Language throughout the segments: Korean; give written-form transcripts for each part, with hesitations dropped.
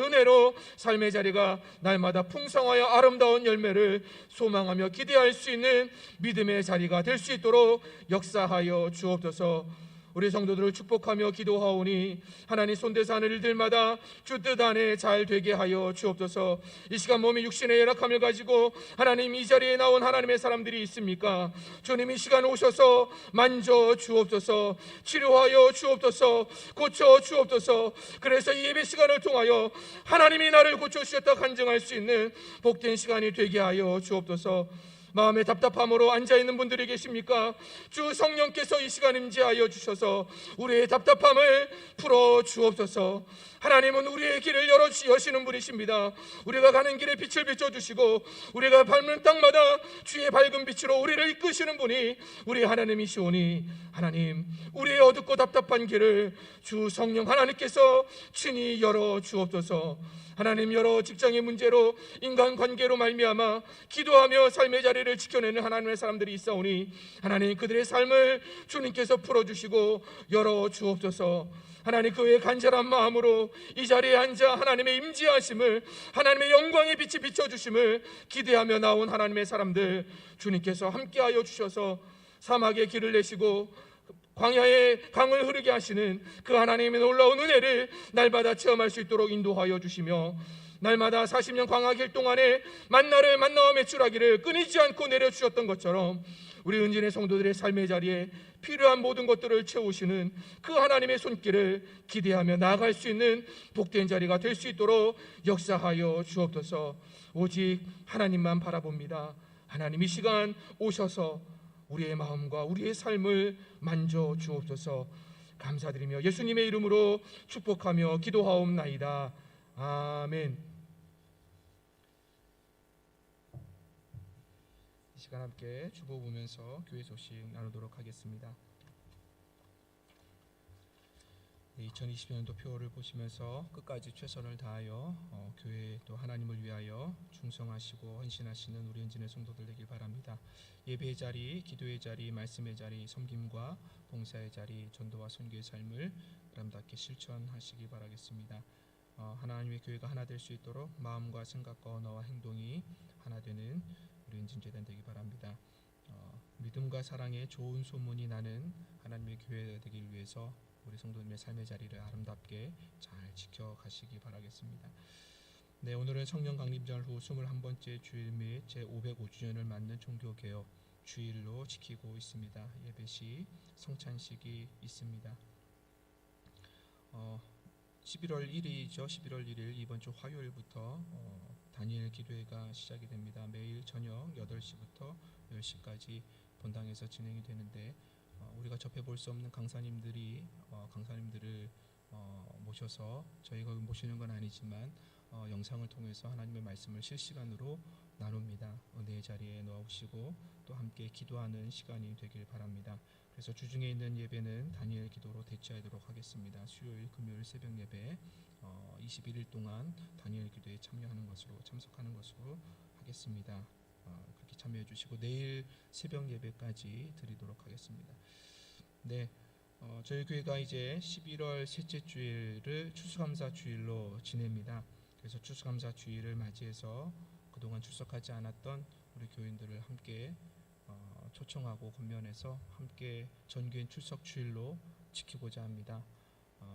은혜로 삶의 자리가 날마다 풍성하여 아름다운 열매를 소망하며 기대할 수 있는 믿음의 자리가 될 수 있도록 역사하여 주옵소서. 우리 성도들을 축복하며 기도하오니 하나님 손대서 하는 일들마다 주 뜻 안에 잘 되게 하여 주옵소서. 이 시간 몸이 육신의 열악함을 가지고 하나님 이 자리에 나온 하나님의 사람들이 있습니까? 주님 이 시간 오셔서 만져 주옵소서. 치료하여 주옵소서. 고쳐 주옵소서. 그래서 이 예배 시간을 통하여 하나님이 나를 고쳐주셨다 간증할 수 있는 복된 시간이 되게 하여 주옵소서. 마음의 답답함으로 앉아있는 분들이 계십니까? 주 성령께서 이 시간 임재하여 주셔서 우리의 답답함을 풀어 주옵소서. 하나님은 우리의 길을 여시는 분이십니다. 우리가 가는 길에 빛을 비춰주시고 우리가 밟는 땅마다 주의 밝은 빛으로 우리를 이끄시는 분이 우리 하나님이시오니 하나님 우리의 어둡고 답답한 길을 주 성령 하나님께서 친히 열어 주옵소서. 하나님 여러 직장의 문제로 인간관계로 말미암아 기도하며 삶의 자리를 지켜내는 하나님의 사람들이 있사오니 하나님 그들의 삶을 주님께서 풀어주시고 열어주옵소서. 하나님 그 외의 간절한 마음으로 이 자리에 앉아 하나님의 임재하심을 하나님의 영광의 빛이 비춰주심을 기대하며 나온 하나님의 사람들 주님께서 함께하여 주셔서 사막의 길을 내시고 광야에 강을 흐르게 하시는 그 하나님의 놀라운 은혜를 날마다 체험할 수 있도록 인도하여 주시며 날마다 40년 광야길 동안에 만나를 만나와 매출하기를 끊이지 않고 내려주셨던 것처럼 우리 은진의 성도들의 삶의 자리에 필요한 모든 것들을 채우시는 그 하나님의 손길을 기대하며 나아갈 수 있는 복된 자리가 될 수 있도록 역사하여 주옵소서. 오직 하나님만 바라봅니다. 하나님 이 시간 오셔서 우리의 마음과 우리의 삶을 만져 주옵소서. 감사드리며 예수님의 이름으로 축복하며 기도하옵나이다. 아멘. 이 시간 함께 주보 보면서 교회 소식 나누도록 하겠습니다. 2020년도 표를 보시면서 끝까지 최선을 다하여 교회 또 하나님을 위하여 충성하시고 헌신하시는 우리 은진의 성도들 되길 바랍니다. 예배의 자리, 기도의 자리, 말씀의 자리, 섬김과 봉사의 자리, 전도와 선교의 삶을 아름답게 실천하시기 바라겠습니다. 하나님의 교회가 하나 될 수 있도록 마음과 생각과 언어와 행동이 하나 되는 우리 은진재단 되기 바랍니다. 믿음과 사랑의 좋은 소문이 나는 하나님의 교회가 되길 위해서 우리 성도님의 삶의 자리를 아름답게 잘 지켜가시기 바라겠습니다. 네, 오늘은 성령 강림절 후 21번째 주일 및 제505주년을 맞는 종교개혁 주일로 지키고 있습니다. 예배시 성찬식이 있습니다. 11월 1일이죠. 11월 1일 이번 주 화요일부터 다니엘 기도회가 시작이 됩니다. 매일 저녁 8시부터 10시까지 본당에서 진행이 되는데 우리가 접해볼 수 없는 강사님들을 모셔서 저희가 모시는 건 아니지만 영상을 통해서 하나님의 말씀을 실시간으로 나눕니다. 은혜의 자리에 넣으시고 또 함께 기도하는 시간이 되길 바랍니다. 그래서 주중에 있는 예배는 다니엘 기도로 대체하도록 하겠습니다. 수요일, 금요일 새벽 예배 21일 동안 다니엘 기도에 참석하는 것으로 하겠습니다. 그렇게 참여해 주시고 내일 새벽 예배까지 드리도록 하겠습니다. 네, 저희 교회가 이제 11월 셋째 주일을 추수감사 주일로 지냅니다. 그래서 추수감사 주일을 맞이해서 그동안 출석하지 않았던 우리 교인들을 함께 초청하고 권면해서 함께 전교인 출석 주일로 지키고자 합니다.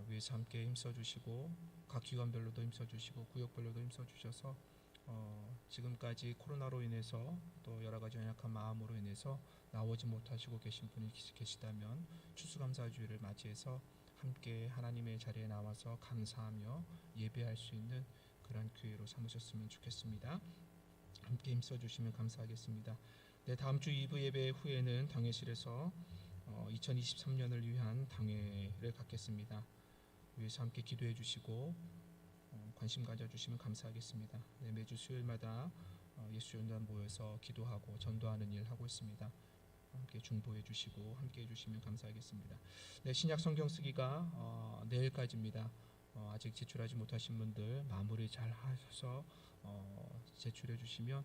위에서 함께 힘써주시고 각 기관별로도 힘써주시고 구역별로도 힘써주셔서 지금까지 코로나로 인해서 또 여러 가지 연약한 마음으로 인해서 나오지 못하시고 계신 분이 계시다면 추수감사주일을 맞이해서 함께 하나님의 자리에 나와서 감사하며 예배할 수 있는 그런 기회로 삼으셨으면 좋겠습니다. 함께 힘써주시면 감사하겠습니다. 네, 다음 주 2부 예배 후에는 당회실에서 2023년을 위한 당회를 갖겠습니다. 위에서 함께 기도해 주시고 관심 가져주시면 감사하겠습니다. 네, 매주 수요일마다 예수전단 모여서 기도하고 전도하는 일 하고 있습니다. 함께 중보해 주시고 함께 해주시면 감사하겠습니다. 네, 신약 성경 쓰기가 내일까지입니다. 아직 제출하지 못하신 분들 마무리 잘 하셔서 제출해 주시면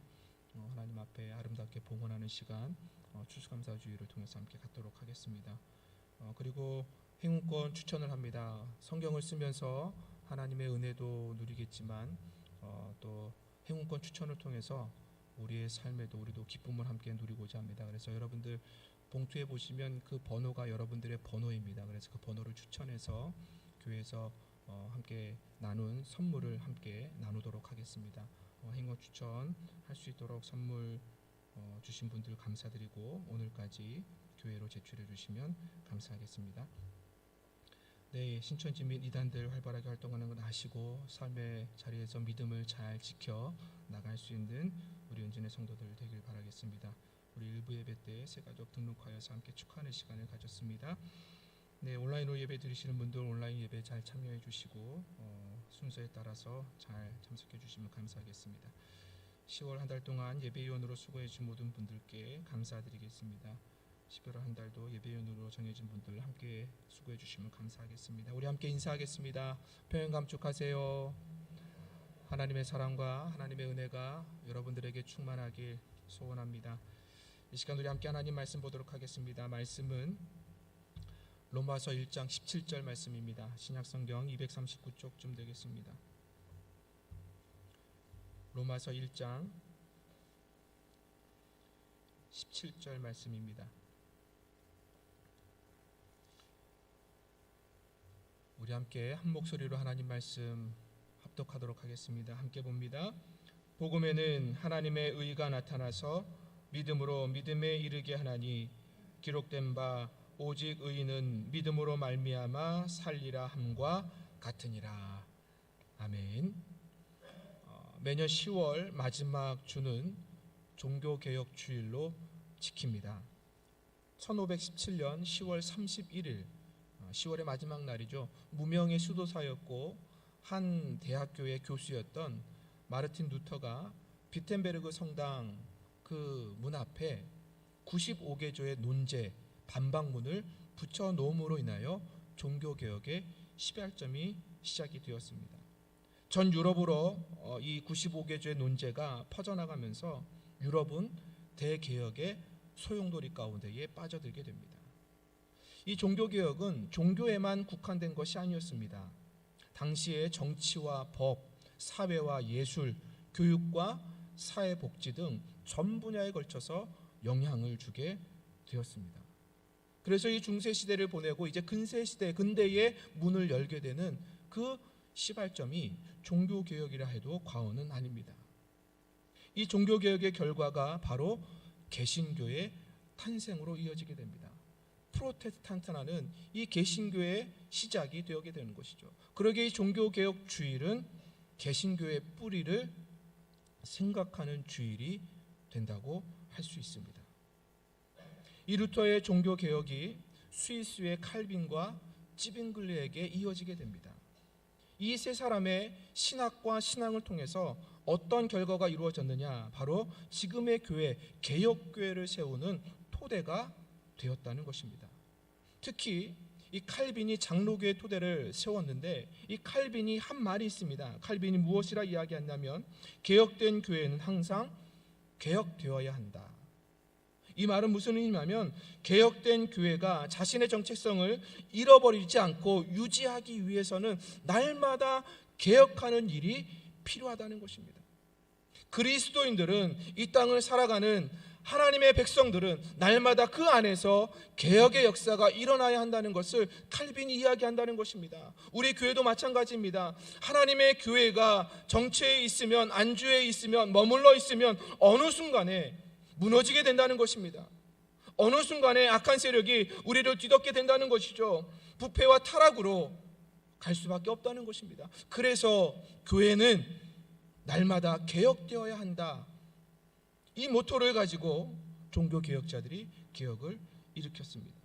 하나님 앞에 아름답게 봉헌하는 시간 추수감사주의를 통해서 함께 갖도록 하겠습니다. 그리고 행운권 추천을 합니다. 성경을 쓰면서 하나님의 은혜도 누리겠지만 또 행운권 추천을 통해서 우리의 삶에도 우리도 기쁨을 함께 누리고자 합니다. 그래서 여러분들 봉투에 보시면 그 번호가 여러분들의 번호입니다. 그래서 그 번호를 추천해서 교회에서 함께 나눈 선물을 함께 나누도록 하겠습니다. 행운 추천 할 수 있도록 선물 주신 분들 감사드리고 오늘까지 교회로 제출해 주시면 감사하겠습니다. 네, 신천지 및 이단들 활발하게 활동하는 건 아시고 삶의 자리에서 믿음을 잘 지켜 나갈 수 있는 우리 은진의 성도들 되길 바라겠습니다. 우리 일부 예배 때 새가족 등록하여서 함께 축하하는 시간을 가졌습니다. 네, 온라인으로 예배 드리시는 분들 온라인 예배 잘 참여해 주시고 순서에 따라서 잘 참석해 주시면 감사하겠습니다. 10월 한 달 동안 예배위원으로 수고해 주신 모든 분들께 감사드리겠습니다. 11월 한 달도 예배위원으로 정해진 분들 함께 수고해 주시면 감사하겠습니다. 우리 함께 인사하겠습니다. 평안 감축하세요. 하나님의 사랑과 하나님의 은혜가 여러분들에게 충만하길 소원합니다. 이 시간 우리 함께 하나님 말씀 보도록 하겠습니다. 말씀은 로마서 1장 17절 말씀입니다. 신약성경 239쪽쯤 되겠습니다. 로마서 1장 17절 말씀입니다. 우리 함께 한 목소리로 하나님 말씀 합독하도록 하겠습니다. 함께 봅니다. 복음에는 하나님의 의가 나타나서 믿음으로 믿음에 이르게 하나니 기록된 바 오직 의인은 믿음으로 말미암아 살리라 함과 같으니라. 아멘. 매년 10월 마지막 주는 종교개혁 주일로 지킵니다. 1517년 10월 31일 10월의 마지막 날이죠. 무명의 수도사였고 한 대학교의 교수였던 마르틴 루터가 비텐베르그 성당 그 문 앞에 95개조의 논제 반박문을 붙여 놓음으로 인하여 종교개혁의 시발점이 시작이 되었습니다. 전 유럽으로 이 95개조의 논제가 퍼져나가면서 유럽은 대개혁의 소용돌이 가운데에 빠져들게 됩니다. 이 종교개혁은 종교에만 국한된 것이 아니었습니다. 당시의 정치와 법, 사회와 예술, 교육과 사회복지 등 전 분야에 걸쳐서 영향을 주게 되었습니다. 그래서 이 중세시대를 보내고 이제 근세시대, 근대의 문을 열게 되는 그 시발점이 종교개혁이라 해도 과언은 아닙니다. 이 종교개혁의 결과가 바로 개신교의 탄생으로 이어지게 됩니다. 프로테스탄트라는 이 개신교의 시작이 되게 되는 것이죠. 그러기에 이 종교개혁 주일은 개신교의 뿌리를 생각하는 주일이 된다고 할 수 있습니다. 이 루터의 종교개혁이 스위스의 칼빈과 찌빙글레에게 이어지게 됩니다. 이 세 사람의 신학과 신앙을 통해서 어떤 결과가 이루어졌느냐, 바로 지금의 교회, 개혁교회를 세우는 토대가 되었다는 것입니다. 특히 이 칼빈이 장로교의 토대를 세웠는데 이 칼빈이 한 말이 있습니다. 칼빈이 무엇이라 이야기했냐면 개혁된 교회는 항상 개혁되어야 한다. 이 말은 무슨 의미냐면 개혁된 교회가 자신의 정체성을 잃어버리지 않고 유지하기 위해서는 날마다 개혁하는 일이 필요하다는 것입니다. 그리스도인들은 이 땅을 살아가는 하나님의 백성들은 날마다 그 안에서 개혁의 역사가 일어나야 한다는 것을 칼빈이 이야기한다는 것입니다. 우리 교회도 마찬가지입니다. 하나님의 교회가 정체에 있으면, 안주에 있으면, 머물러 있으면 어느 순간에 무너지게 된다는 것입니다. 어느 순간에 악한 세력이 우리를 뒤덮게 된다는 것이죠. 부패와 타락으로 갈 수밖에 없다는 것입니다. 그래서 교회는 날마다 개혁되어야 한다. 이 모토를 가지고 종교개혁자들이 개혁을 일으켰습니다.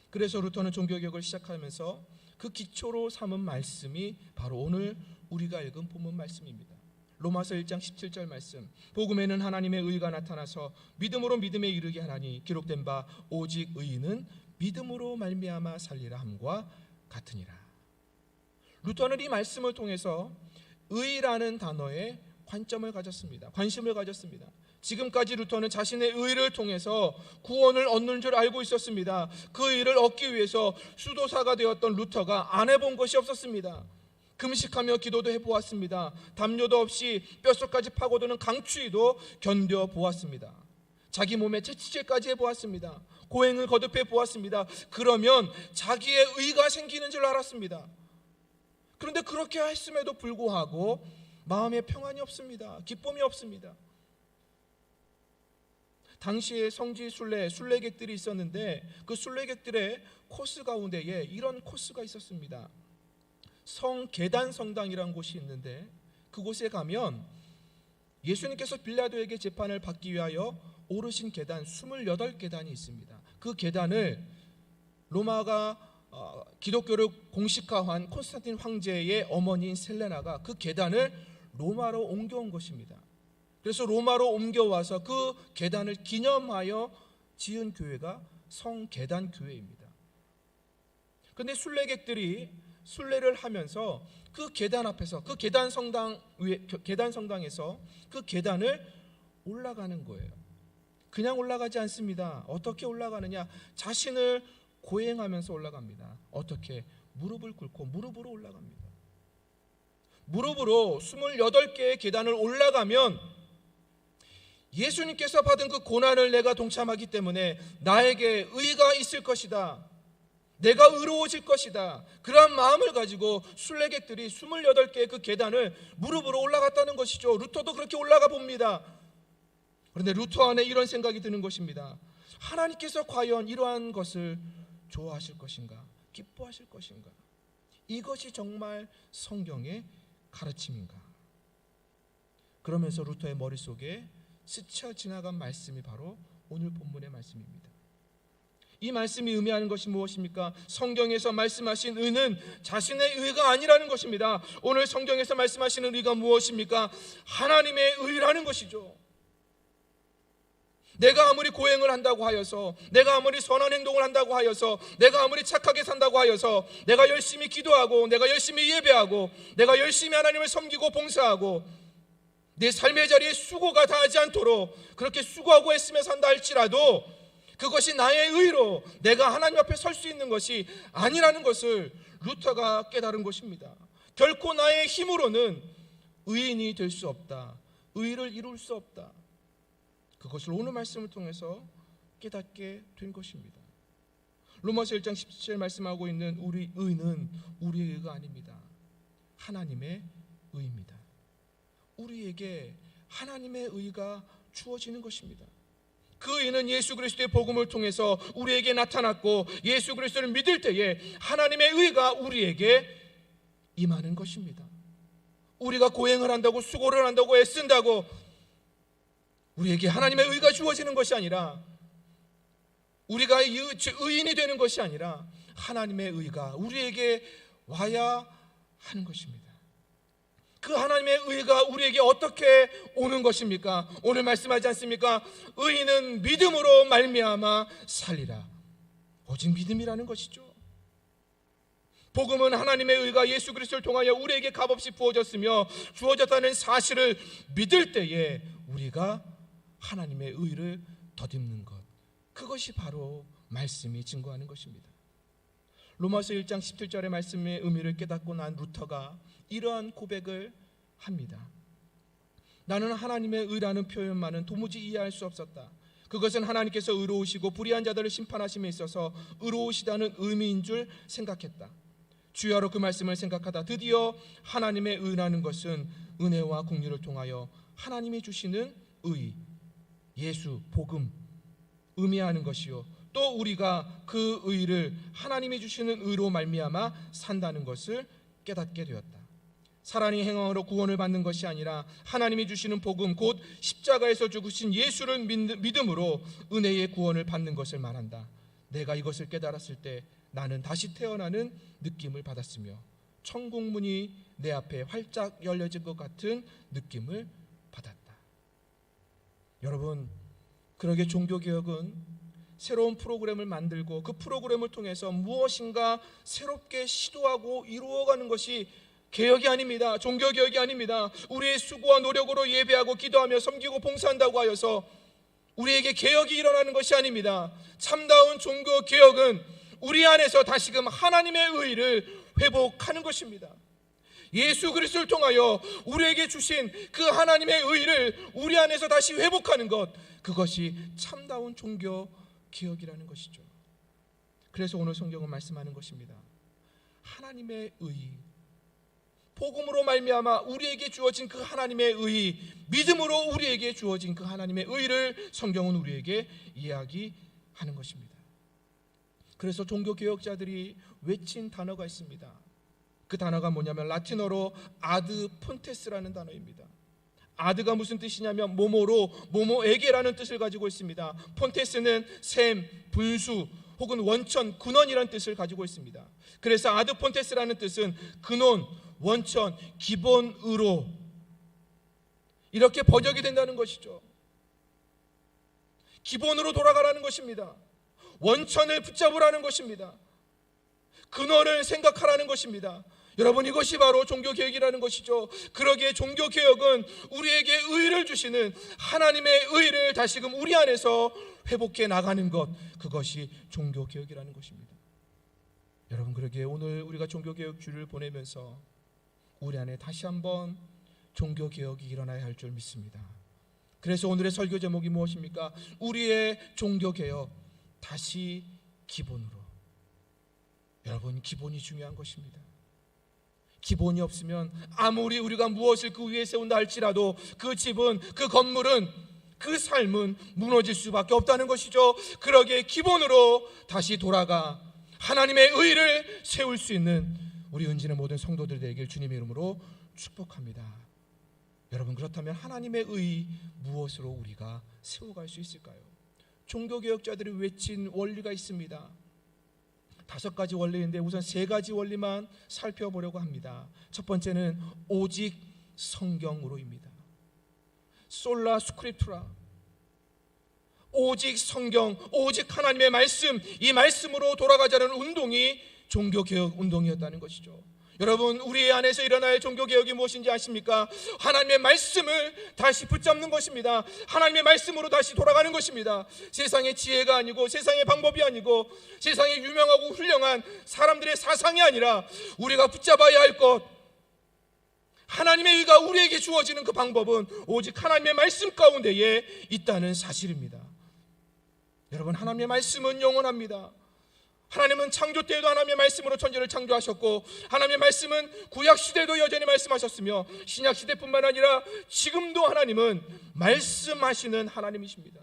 그래서 루터는 종교개혁을 시작하면서 그 기초로 삼은 말씀이 바로 오늘 우리가 읽은 본문 말씀입니다. 로마서 1장 17절 말씀, 복음에는 하나님의 의가 나타나서 믿음으로 믿음에 이르게 하나니 기록된 바 오직 의인은 믿음으로 말미암아 살리라 함과 같으니라. 루터는 이 말씀을 통해서 의라는 단어에 관심을 가졌습니다. 지금까지 루터는 자신의 의를 통해서 구원을 얻는 줄 알고 있었습니다. 그 의를 얻기 위해서 수도사가 되었던 루터가 안 해본 것이 없었습니다. 금식하며 기도도 해보았습니다. 담요도 없이 뼛속까지 파고드는 강추위도 견뎌보았습니다. 자기 몸에 채찍질까지 해보았습니다. 고행을 거듭해 보았습니다. 그러면 자기의 의가 생기는 줄 알았습니다. 그런데 그렇게 했음에도 불구하고 마음에 평안이 없습니다. 기쁨이 없습니다. 당시에 성지 순례객들이 있었는데 그 순례객들의 코스 가운데에 이런 코스가 있었습니다. 성계단 성당이라는 곳이 있는데 그곳에 가면 예수님께서 빌라도에게 재판을 받기 위하여 오르신 계단 28계단이 있습니다. 그 계단을 로마가 기독교를 공식화한 콘스탄틴 황제의 어머니인 셀레나가 그 계단을 로마로 옮겨온 것입니다. 그래서 로마로 옮겨와서 그 계단을 기념하여 지은 교회가 성계단 교회입니다. 그런데 순례객들이 순례를 하면서 그 계단 앞에서 그 계단 성당에서 그 계단을 올라가는 거예요. 그냥 올라가지 않습니다. 어떻게 올라가느냐? 자신을 고행하면서 올라갑니다. 어떻게? 무릎을 꿇고 무릎으로 올라갑니다. 무릎으로 28개의 계단을 올라가면 예수님께서 받은 그 고난을 내가 동참하기 때문에 나에게 의가 있을 것이다. 내가 의로워질 것이다. 그러한 마음을 가지고 순례객들이 28개의 그 계단을 무릎으로 올라갔다는 것이죠. 루터도 그렇게 올라가 봅니다. 그런데 루터 안에 이런 생각이 드는 것입니다. 하나님께서 과연 이러한 것을 좋아하실 것인가? 기뻐하실 것인가? 이것이 정말 성경의 가르침인가? 그러면서 루터의 머릿속에 스쳐 지나간 말씀이 바로 오늘 본문의 말씀입니다. 이 말씀이 의미하는 것이 무엇입니까? 성경에서 말씀하신 의는 자신의 의가 아니라는 것입니다. 오늘 성경에서 말씀하시는 의가 무엇입니까? 하나님의 의라는 것이죠. 내가 아무리 고행을 한다고 하여서, 내가 아무리 선한 행동을 한다고 하여서, 내가 아무리 착하게 산다고 하여서, 내가 열심히 기도하고, 내가 열심히 예배하고, 내가 열심히 하나님을 섬기고 봉사하고, 내 삶의 자리에 수고가 다하지 않도록 그렇게 수고하고 애쓰며 산다 할지라도 그것이 나의 의로 내가 하나님 앞에 설 수 있는 것이 아니라는 것을 루터가 깨달은 것입니다. 결코 나의 힘으로는 의인이 될 수 없다. 의를 이룰 수 없다. 그것을 오늘 말씀을 통해서 깨닫게 된 것입니다. 로마서 1장 17절 말씀하고 있는 우리 의는 우리의 의가 아닙니다. 하나님의 의입니다. 우리에게 하나님의 의가 주어지는 것입니다. 그 의는 예수 그리스도의 복음을 통해서 우리에게 나타났고 예수 그리스도를 믿을 때에 하나님의 의가 우리에게 임하는 것입니다. 우리가 고행을 한다고 수고를 한다고 애쓴다고 우리에게 하나님의 의가 주어지는 것이 아니라 우리가 의인이 되는 것이 아니라 하나님의 의가 우리에게 와야 하는 것입니다. 그 하나님의 의가 우리에게 어떻게 오는 것입니까? 오늘 말씀하지 않습니까? 의인은 믿음으로 말미암아 살리라. 오직 믿음이라는 것이죠. 복음은 하나님의 의가 예수 그리스도를 통하여 우리에게 값없이 부어졌으며 주어졌다는 사실을 믿을 때에 우리가 하나님의 의를 덧입는 것, 그것이 바로 말씀이 증거하는 것입니다. 로마서 1장 17절의 말씀의 의미를 깨닫고 난 루터가 이러한 고백을 합니다. 나는 하나님의 의라는 표현만은 도무지 이해할 수 없었다. 그것은 하나님께서 의로우시고 불의한 자들을 심판하심에 있어서 의로우시다는 의미인 줄 생각했다. 주야로 그 말씀을 생각하다 드디어 하나님의 의라는 것은 은혜와 공의를 통하여 하나님이 주시는 의, 예수, 복음 의미하는 것이요 또 우리가 그 의를 하나님이 주시는 의로 말미암아 산다는 것을 깨닫게 되었다. 사람이 행함으로 구원을 받는 것이 아니라 하나님이 주시는 복음 곧 십자가에서 죽으신 예수를 믿음으로 은혜의 구원을 받는 것을 말한다. 내가 이것을 깨달았을 때 나는 다시 태어나는 느낌을 받았으며 천국문이 내 앞에 활짝 열려진 것 같은 느낌을 받았다. 여러분, 그러게 종교개혁은 새로운 프로그램을 만들고 그 프로그램을 통해서 무엇인가 새롭게 시도하고 이루어가는 것이 개혁이 아닙니다. 종교개혁이 아닙니다. 우리의 수고와 노력으로 예배하고 기도하며 섬기고 봉사한다고 하여서 우리에게 개혁이 일어나는 것이 아닙니다. 참다운 종교개혁은 우리 안에서 다시금 하나님의 의를 회복하는 것입니다. 예수 그리스도를 통하여 우리에게 주신 그 하나님의 의를 우리 안에서 다시 회복하는 것, 그것이 참다운 종교 개혁이라는 것이죠. 그래서 오늘 성경은 말씀하는 것입니다. 하나님의 의, 복음으로 말미암아 우리에게 주어진 그 하나님의 의, 믿음으로 우리에게 주어진 그 하나님의 의를 성경은 우리에게 이야기하는 것입니다. 그래서 종교개혁자들이 외친 단어가 있습니다. 그 단어가 뭐냐면 라틴어로 아드 폰테스라는 단어입니다. 아드가 무슨 뜻이냐면 모모로, 모모에게라는 뜻을 가지고 있습니다. 폰테스는 샘, 분수 혹은 원천, 근원이라는 뜻을 가지고 있습니다. 그래서 아드 폰테스라는 뜻은 근원, 원천, 기본으로 이렇게 번역이 된다는 것이죠. 기본으로 돌아가라는 것입니다. 원천을 붙잡으라는 것입니다. 근원을 생각하라는 것입니다. 여러분, 이것이 바로 종교개혁이라는 것이죠. 그러기에 종교개혁은 우리에게 의를 주시는 하나님의 의를 다시금 우리 안에서 회복해 나가는 것, 그것이 종교개혁이라는 것입니다. 여러분, 그러기에 오늘 우리가 종교개혁 주를 보내면서 우리 안에 다시 한번 종교개혁이 일어나야 할 줄 믿습니다. 그래서 오늘의 설교 제목이 무엇입니까? 우리의 종교개혁, 다시 기본으로. 여러분, 기본이 중요한 것입니다. 기본이 없으면 아무리 우리가 무엇을 그 위에 세운다 할지라도 그 집은, 그 건물은, 그 삶은 무너질 수밖에 없다는 것이죠. 그러기에 기본으로 다시 돌아가 하나님의 의를 세울 수 있는 우리 은진의 모든 성도들 되길 주님의 이름으로 축복합니다. 여러분, 그렇다면 하나님의 의 무엇으로 우리가 세워갈 수 있을까요? 종교개혁자들이 외친 원리가 있습니다. 5가지 원리인데 우선 3가지 원리만 살펴보려고 합니다. 첫 번째는 오직 성경으로입니다. 솔라 스크립투라, 오직 성경, 오직 하나님의 말씀, 이 말씀으로 돌아가자는 운동이 종교개혁 운동이었다는 것이죠. 여러분, 우리 안에서 일어나야 할 종교개혁이 무엇인지 아십니까? 하나님의 말씀을 다시 붙잡는 것입니다. 하나님의 말씀으로 다시 돌아가는 것입니다. 세상의 지혜가 아니고, 세상의 방법이 아니고, 세상의 유명하고 훌륭한 사람들의 사상이 아니라 우리가 붙잡아야 할 것, 하나님의 의가 우리에게 주어지는 그 방법은 오직 하나님의 말씀 가운데에 있다는 사실입니다. 여러분, 하나님의 말씀은 영원합니다. 하나님은 창조 때에도 하나님의 말씀으로 천지를 창조하셨고, 하나님의 말씀은 구약 시대도 여전히 말씀하셨으며, 신약 시대뿐만 아니라 지금도 하나님은 말씀하시는 하나님이십니다.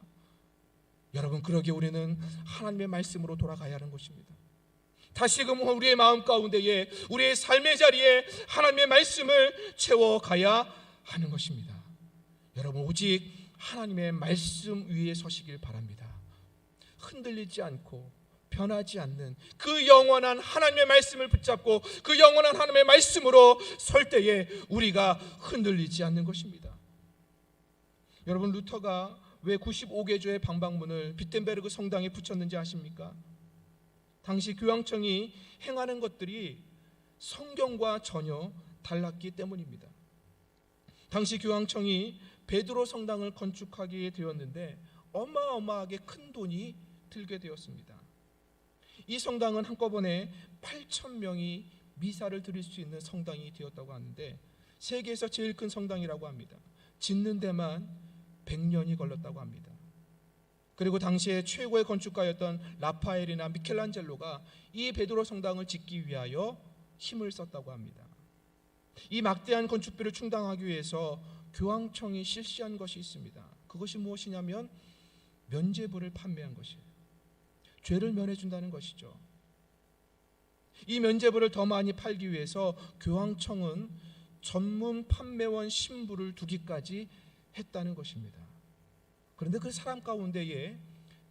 여러분, 그러기에 우리는 하나님의 말씀으로 돌아가야 하는 것입니다. 다시금 우리의 마음 가운데에, 우리의 삶의 자리에 하나님의 말씀을 채워가야 하는 것입니다. 여러분, 오직 하나님의 말씀 위에 서시길 바랍니다. 흔들리지 않고 변하지 않는 그 영원한 하나님의 말씀을 붙잡고 그 영원한 하나님의 말씀으로 설 때에 우리가 흔들리지 않는 것입니다. 여러분, 루터가 왜 95개조의 방방문을 비텐베르그 성당에 붙였는지 아십니까? 당시 교황청이 행하는 것들이 성경과 전혀 달랐기 때문입니다. 당시 교황청이 베드로 성당을 건축하게 되었는데 어마어마하게 큰 돈이 들게 되었습니다. 이 성당은 한꺼번에 8,000명이 미사를 드릴 수 있는 성당이 되었다고 하는데, 세계에서 제일 큰 성당이라고 합니다. 짓는 데만 100년이 걸렸다고 합니다. 그리고 당시에 최고의 건축가였던 라파엘이나 미켈란젤로가 이 베드로 성당을 짓기 위하여 힘을 썼다고 합니다. 이 막대한 건축비를 충당하기 위해서 교황청이 실시한 것이 있습니다. 그것이 무엇이냐면 면죄부를 판매한 것이에요. 죄를 면해준다는 것이죠. 이 면죄부를 더 많이 팔기 위해서 교황청은 전문 판매원 신부를 두기까지 했다는 것입니다. 그런데 그 사람 가운데에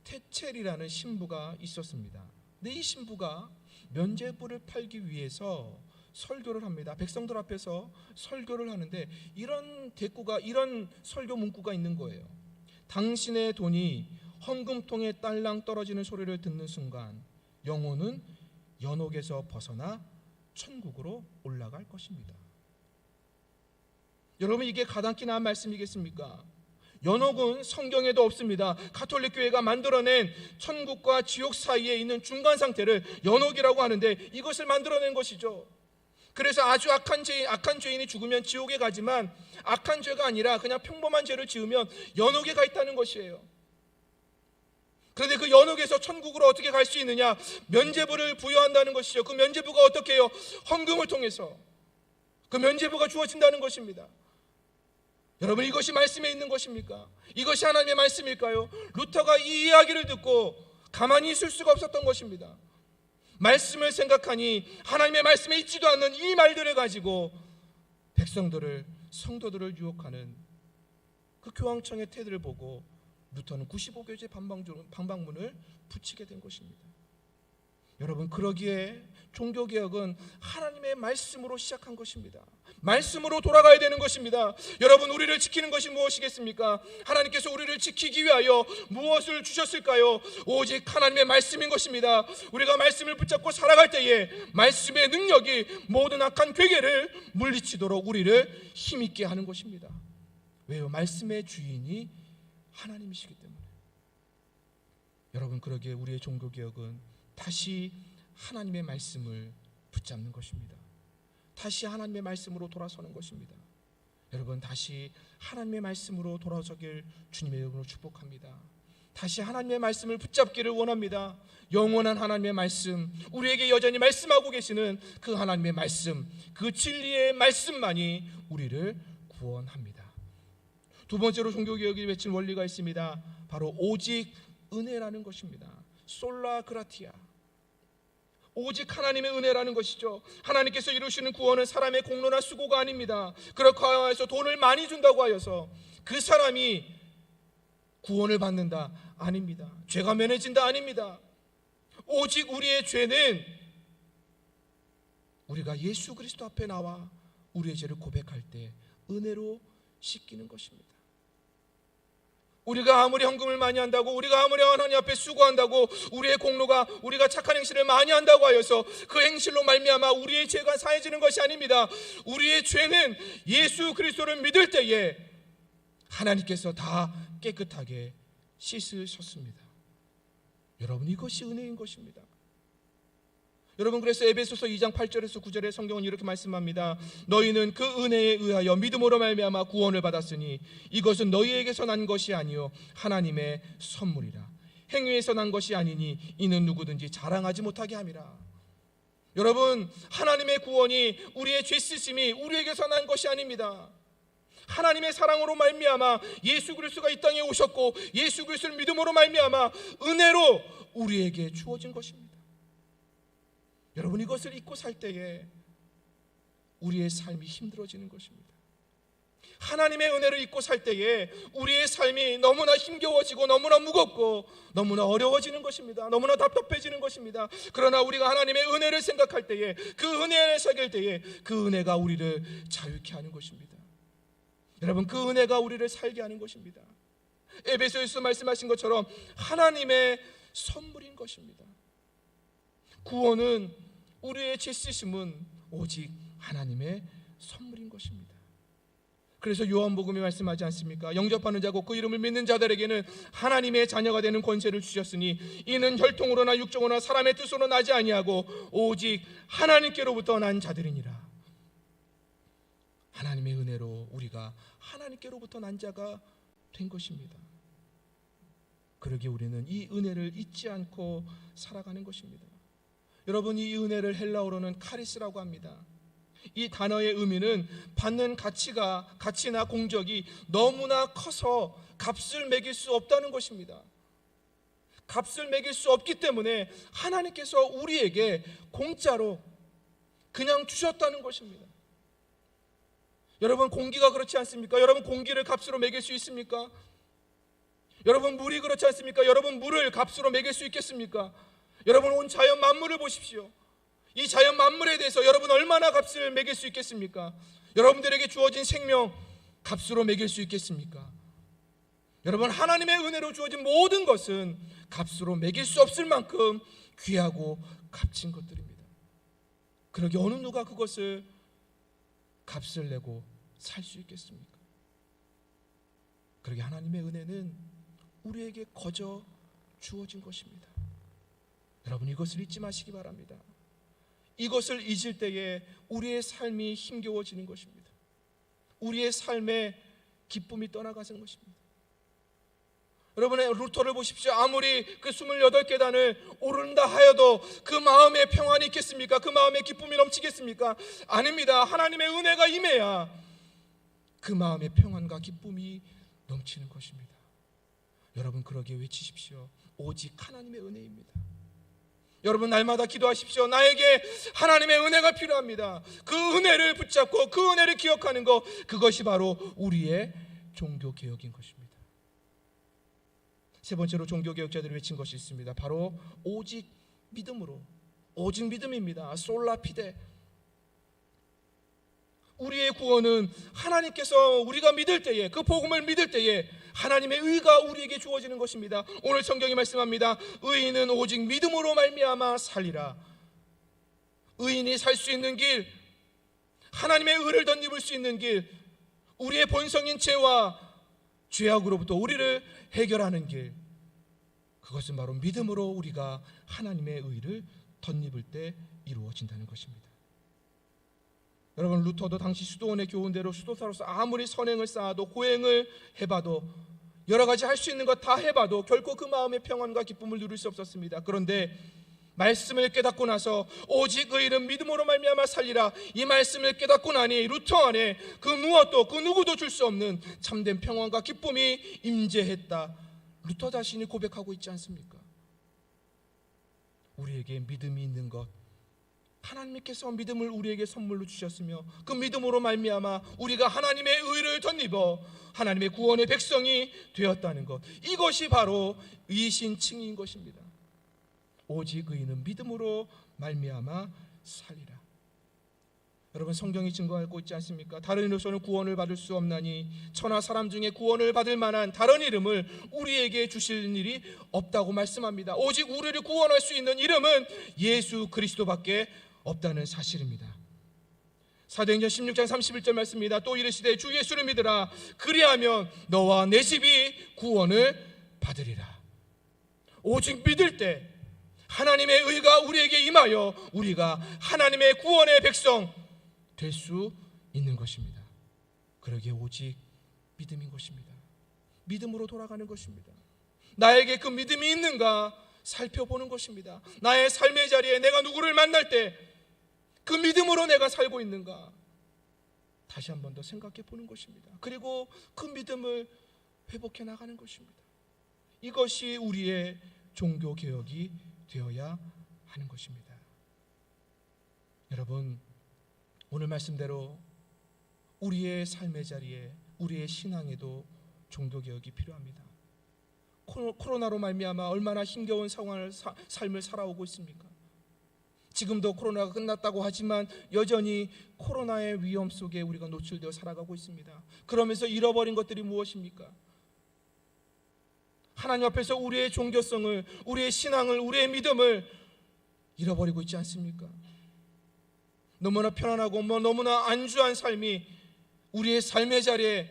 테첼이라는 신부가 있었습니다. 근데 이 신부가 면죄부를 팔기 위해서 설교를 합니다. 백성들 앞에서 설교를 하는데 이런 대꾸가, 이런 설교 문구가 있는 거예요. 당신의 돈이 헌금통에 딸랑 떨어지는 소리를 듣는 순간 영혼은 연옥에서 벗어나 천국으로 올라갈 것입니다. 여러분, 이게 가당키 나은 말씀이겠습니까? 연옥은 성경에도 없습니다. 가톨릭 교회가 만들어낸 천국과 지옥 사이에 있는 중간 상태를 연옥이라고 하는데 이것을 만들어낸 것이죠. 그래서 아주 악한 죄인이 죽으면 지옥에 가지만 악한 죄가 아니라 그냥 평범한 죄를 지으면 연옥에 가 있다는 것이에요. 그런데 그 연옥에서 천국으로 어떻게 갈 수 있느냐? 면죄부를 부여한다는 것이죠. 그 면죄부가 어떻게 해요? 헌금을 통해서 그 면죄부가 주어진다는 것입니다. 여러분, 이것이 말씀에 있는 것입니까? 이것이 하나님의 말씀일까요? 루터가 이 이야기를 듣고 가만히 있을 수가 없었던 것입니다. 말씀을 생각하니 하나님의 말씀에 있지도 않는 이 말들을 가지고 백성들을, 성도들을 유혹하는 그 교황청의 태도를 보고 루터는 95교제 방방문을 붙이게 된 것입니다. 여러분, 그러기에 종교개혁은 하나님의 말씀으로 시작한 것입니다. 말씀으로 돌아가야 되는 것입니다. 여러분, 우리를 지키는 것이 무엇이겠습니까? 하나님께서 우리를 지키기 위하여 무엇을 주셨을까요? 오직 하나님의 말씀인 것입니다. 우리가 말씀을 붙잡고 살아갈 때에 말씀의 능력이 모든 악한 괴계를 물리치도록 우리를 힘있게 하는 것입니다. 왜요? 말씀의 주인이 하나님이시기 때문에. 여러분, 그러기에 우리의 종교개혁은 다시 하나님의 말씀을 붙잡는 것입니다. 다시 하나님의 말씀으로 돌아서는 것입니다. 여러분, 다시 하나님의 말씀으로 돌아서길 주님의 이름으로 축복합니다. 다시 하나님의 말씀을 붙잡기를 원합니다. 영원한 하나님의 말씀, 우리에게 여전히 말씀하고 계시는 그 하나님의 말씀, 그 진리의 말씀만이 우리를 구원합니다. 두 번째로 종교개혁이 외친 원리가 있습니다. 바로 오직 은혜라는 것입니다. 솔라 그라티아, 오직 하나님의 은혜라는 것이죠. 하나님께서 이루시는 구원은 사람의 공로나 수고가 아닙니다. 그렇고 해서 돈을 많이 준다고 하여서 그 사람이 구원을 받는다? 아닙니다. 죄가 면해진다? 아닙니다. 오직 우리의 죄는 우리가 예수 그리스도 앞에 나와 우리의 죄를 고백할 때 은혜로 씻기는 것입니다. 우리가 아무리 헌금을 많이 한다고, 우리가 아무리 하나님 앞에 수고한다고, 우리의 공로가, 우리가 착한 행실을 많이 한다고 하여서 그 행실로 말미암아 우리의 죄가 사해지는 것이 아닙니다. 우리의 죄는 예수 그리스도를 믿을 때에 하나님께서 다 깨끗하게 씻으셨습니다. 여러분, 이것이 은혜인 것입니다. 여러분, 그래서 에베소서 2장 8절에서 9절에 성경은 이렇게 말씀합니다. 너희는 그 은혜에 의하여 믿음으로 말미암아 구원을 받았으니 이것은 너희에게서 난 것이 아니요 하나님의 선물이라. 행위에서 난 것이 아니니 이는 누구든지 자랑하지 못하게 함이라. 여러분, 하나님의 구원이, 우리의 죄 씻음이 우리에게서 난 것이 아닙니다. 하나님의 사랑으로 말미암아 예수 그리스도가 이 땅에 오셨고 예수 그리스도를 믿음으로 말미암아 은혜로 우리에게 주어진 것입니다. 여러분, 이것을 잊고 살 때에 우리의 삶이 힘들어지는 것입니다. 하나님의 은혜를 잊고 살 때에 우리의 삶이 너무나 힘겨워지고 너무나 무겁고 너무나 어려워지는 것입니다. 너무나 답답해지는 것입니다. 그러나 우리가 하나님의 은혜를 생각할 때에, 그 은혜를 새길 때에 그 은혜가 우리를 자유케 하는 것입니다. 여러분, 그 은혜가 우리를 살게 하는 것입니다. 에베소에서 말씀하신 것처럼 하나님의 선물인 것입니다. 구원은, 우리의 죄 씻음은 오직 하나님의 선물인 것입니다. 그래서 요한복음에 말씀하지 않습니까? 영접하는 자고 그 이름을 믿는 자들에게는 하나님의 자녀가 되는 권세를 주셨으니 이는 혈통으로나 육정으로나 사람의 뜻으로 나지 아니하고 오직 하나님께로부터 난 자들이니라. 하나님의 은혜로 우리가 하나님께로부터 난 자가 된 것입니다. 그러기에 우리는 이 은혜를 잊지 않고 살아가는 것입니다. 여러분, 이 은혜를 헬라어로는 카리스라고 합니다. 이 단어의 의미는 받는 가치나 공적이 너무나 커서 값을 매길 수 없다는 것입니다. 값을 매길 수 없기 때문에 하나님께서 우리에게 공짜로 그냥 주셨다는 것입니다. 여러분, 공기가 그렇지 않습니까? 여러분, 공기를 값으로 매길 수 있습니까? 여러분, 물이 그렇지 않습니까? 여러분, 물을 값으로 매길 수 있겠습니까? 여러분, 온 자연 만물을 보십시오. 이 자연 만물에 대해서 여러분 얼마나 값을 매길 수 있겠습니까? 여러분들에게 주어진 생명 값으로 매길 수 있겠습니까? 여러분, 하나님의 은혜로 주어진 모든 것은 값으로 매길 수 없을 만큼 귀하고 값진 것들입니다. 그러게 어느 누가 그것을 값을 내고 살 수 있겠습니까? 그러게 하나님의 은혜는 우리에게 거저 주어진 것입니다. 여러분, 이것을 잊지 마시기 바랍니다. 이것을 잊을 때에 우리의 삶이 힘겨워지는 것입니다. 우리의 삶의 기쁨이 떠나가는 것입니다. 여러분의 루터를 보십시오. 아무리 그 28계단을 오른다 하여도 그 마음에 평안이 있겠습니까? 그 마음에 기쁨이 넘치겠습니까? 아닙니다. 하나님의 은혜가 임해야 그 마음에 평안과 기쁨이 넘치는 것입니다. 여러분 그러기에 외치십시오. 오직 하나님의 은혜입니다. 여러분 날마다 기도하십시오. 나에게 하나님의 은혜가 필요합니다. 그 은혜를 붙잡고 그 은혜를 기억하는 것, 그것이 바로 우리의 종교개혁인 것입니다. 세 번째로 종교개혁자들이 외친 것이 있습니다. 바로 오직 믿음으로, 오직 믿음입니다. 솔라피데. 우리의 구원은 하나님께서 우리가 믿을 때에, 그 복음을 믿을 때에 하나님의 의가 우리에게 주어지는 것입니다. 오늘 성경이 말씀합니다. 의인은 오직 믿음으로 말미암아 살리라. 의인이 살 수 있는 길, 하나님의 의를 덧입을 수 있는 길, 우리의 본성인 죄와 죄악으로부터 우리를 해결하는 길, 그것은 바로 믿음으로 우리가 하나님의 의를 덧입을 때 이루어진다는 것입니다. 여러분 루터도 당시 수도원의 교훈대로 수도사로서 아무리 선행을 쌓아도 고행을 해봐도 여러 가지 할 수 있는 것 다 해봐도 결코 그 마음의 평안과 기쁨을 누릴 수 없었습니다. 그런데 말씀을 깨닫고 나서 오직 의인은 믿음으로 말미암아 살리라, 이 말씀을 깨닫고 나니 루터 안에 그 무엇도 그 누구도 줄 수 없는 참된 평안과 기쁨이 임재했다. 루터 자신이 고백하고 있지 않습니까? 우리에게 믿음이 있는 것, 하나님께서 믿음을 우리에게 선물로 주셨으며 그 믿음으로 말미암아 우리가 하나님의 의를 덧입어 하나님의 구원의 백성이 되었다는 것, 이것이 바로 의신 칭의인 것입니다. 오직 의인은 믿음으로 말미암아 살리라. 여러분 성경이 증거하고 있지 않습니까? 다른 이로서는 구원을 받을 수 없나니 천하 사람 중에 구원을 받을 만한 다른 이름을 우리에게 주실 일이 없다고 말씀합니다. 오직 우리를 구원할 수 있는 이름은 예수 그리스도밖에 없다는 사실입니다. 사도행전 16장 31절 말씀입니다. 또 이르시되 주 예수를 믿으라. 그리하면 너와 내 집이 구원을 받으리라. 오직 믿을 때 하나님의 의가 우리에게 임하여 우리가 하나님의 구원의 백성 될 수 있는 것입니다. 그러기에 오직 믿음인 것입니다. 믿음으로 돌아가는 것입니다. 나에게 그 믿음이 있는가 살펴보는 것입니다. 나의 삶의 자리에 내가 누구를 만날 때 그 믿음으로 내가 살고 있는가 다시 한 번 더 생각해 보는 것입니다. 그리고 그 믿음을 회복해 나가는 것입니다. 이것이 우리의 종교개혁이 되어야 하는 것입니다. 여러분 오늘 말씀대로 우리의 삶의 자리에, 우리의 신앙에도 종교개혁이 필요합니다. 코로나로 말미암아 얼마나 힘겨운 삶을 살아오고 있습니까? 지금도 코로나가 끝났다고 하지만 여전히 코로나의 위험 속에 우리가 노출되어 살아가고 있습니다. 그러면서 잃어버린 것들이 무엇입니까? 하나님 앞에서 우리의 종교성을, 우리의 신앙을, 우리의 믿음을 잃어버리고 있지 않습니까? 너무나 편안하고 너무나 안주한 삶이 우리의 삶의 자리에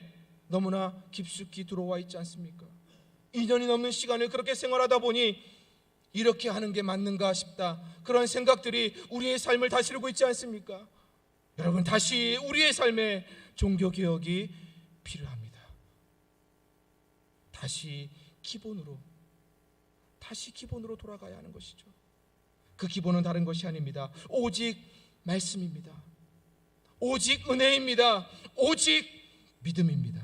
너무나 깊숙이 들어와 있지 않습니까? 2년이 넘는 시간을 그렇게 생활하다 보니 이렇게 하는 게 맞는가 싶다, 그런 생각들이 우리의 삶을 다스리고 있지 않습니까? 여러분 다시 우리의 삶에 종교개혁이 필요합니다. 다시 기본으로 돌아가야 하는 것이죠. 그 기본은 다른 것이 아닙니다. 오직 말씀입니다. 오직 은혜입니다. 오직 믿음입니다.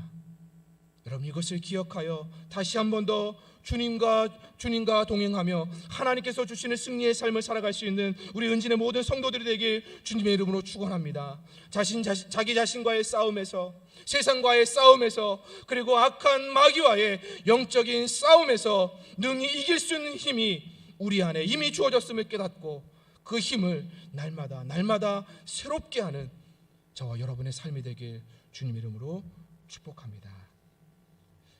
여러분 이것을 기억하여 다시 한 번 더 주님과 동행하며 하나님께서 주시는 승리의 삶을 살아갈 수 있는 우리 은진의 모든 성도들이 되길 주님의 이름으로 축원합니다. 자기 자신과의 싸움에서, 세상과의 싸움에서, 그리고 악한 마귀와의 영적인 싸움에서 능히 이길 수 있는 힘이 우리 안에 이미 주어졌음을 깨닫고 그 힘을 날마다 새롭게 하는 저와 여러분의 삶이 되길 주님 이름으로 축복합니다.